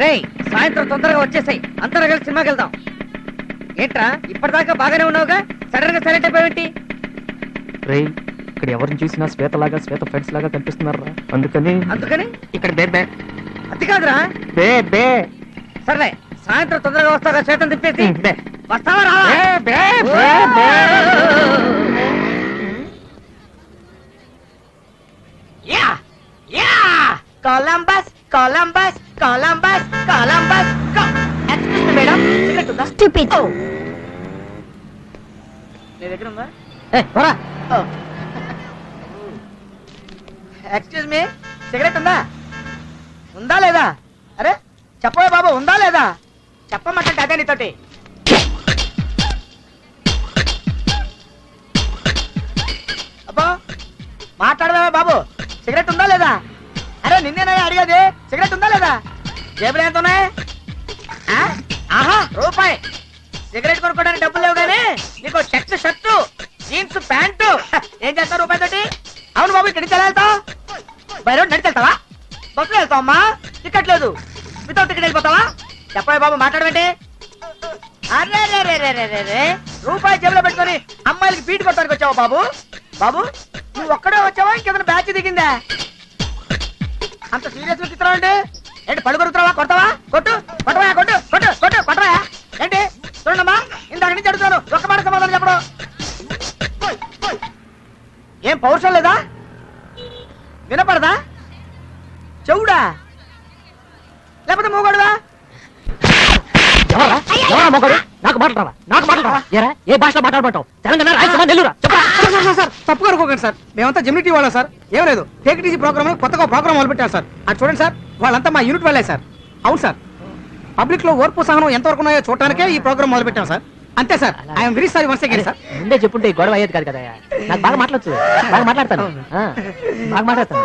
రేయ్ సాయంత్రం తొందరగా వచ్చేసాయి, అందరూ కలిసి సినిమాకి వెళ్దాం. ఏంట్రా ఇప్పటిదాకా బాగానే ఉన్నావుగా, సడన్ గా సైలెంట్ అయిపోయేంటి? రేయ్ ఇక్కడ ఎవరిని చూసినా శ్వేతలాగా, శ్వేత ఫ్రెండ్స్ లాగా కనిపిస్తున్నారా, అందుకని ఇక్కడ బే బే. అది కాదురా, బే బే. సర్లే సాయంత్రం తొందరగా వస్తాగా, చేతం తిప్పేసి వస్తావా రా? బే బే బే. Yeah yeah Columbus Columbus Columbus Columbus. Excuse me madam, cigarette ఉందా? స్టూపిడ్. నీ దగ్గర ఉందా? పోరా. ఎక్స్క్యూజ్ మీ, సిగరెట్ ఉందా? ఉందా లేదా? అరే చెప్పవే బాబు, ఉందా లేదా? చెప్పమంటే అదే నీతోటి. అబ్బా మాట్లాడవే బాబు, సిగరెట్ ఉందా లేదా? అరే నిన్నేనా అడిగేది, సిగరెట్ ఉందా లేదా? జేబులో ఎంత ఉన్నాయి? ఆహా రూపాయి. సిగరెట్ కొనుక్కోడానికి డబ్బులు లేవు కానీ నీకు చెక్స్ షర్టు, జీన్స్ ప్యాంటు, ఏం చేస్తావు రూపాయి తోటి? అవును బాబు, ఇక్కడికి వెళ్తావు? బై రోడ్ నడిచి వెళ్తావా? బస్సులో వెళ్తావమ్మా, టికెట్ లేదు, వితౌట్ టికెట్ వెళ్ళిపోతావా? చెప్పవే బాబు, మాట్లాడమంటే. అరే రూపాయి జేబులో పెట్టుకొని అమ్మాయిలకి బీట్ కొట్టడానికి వచ్చావా బాబు? బాబు నువ్వు ఒక్కడే వచ్చావా, ఇంకేదైనా బ్యాచ్ దిగిందా? అంత సీరియస్ గా ఇస్తున్నావు అంటే ఏంటి, పళ్ళు కొరుకుతావా? కొడతావా? కొట్టు కొట్టవా, కొట్టు కొట్టు కొట్టు కొట్టవా ఏంటి? చూడమ్మా, ఇందాక నుంచి అడుగుతాను, ఒక్క మాట సమాధానం చెప్పడం. ఏం పౌరుషం లేదా? వినపడదా? చెవుడా లేకపోతే మూగోడువా? నాకు మాట్లాడరా, నాకు మాట్లాడరా. ఏ భాషలో మాట్లాడమంటావు? తెలంగాణ, రాయలసీమ, నెల్లూరా? సార్ తప్పుగా అనుకోకండి సార్, మేమంతా జెమినిటీ వాళ్ళం సార్. ఏం లేదు, టేక్ ఇట్ ఈజీ ప్రోగ్రామ్ కొత్తగా ప్రోగ్రామ్ మొదలుపెట్టారు సార్. అది చూడండి సార్, వాళ్ళంతా మా యూనిట్ వాళ్ళే సార్. అవును సార్, పబ్లిక్ లో ఓర్పు సహనం ఎంతవరకు ఉన్నాయో చూడటానికే ఈ ప్రోగ్రామ్ మొదలు పెట్టాం సార్. అంతే sir. I'm very sorry once again sir. ముందే చెప్పుంటే ఈ గొడవ అయ్యేది కాదు కదా. నాకు బాగా మాట్లాడచ్చు, బాగా మాట్లాడతాను, బాగా మాట్లాడతాను.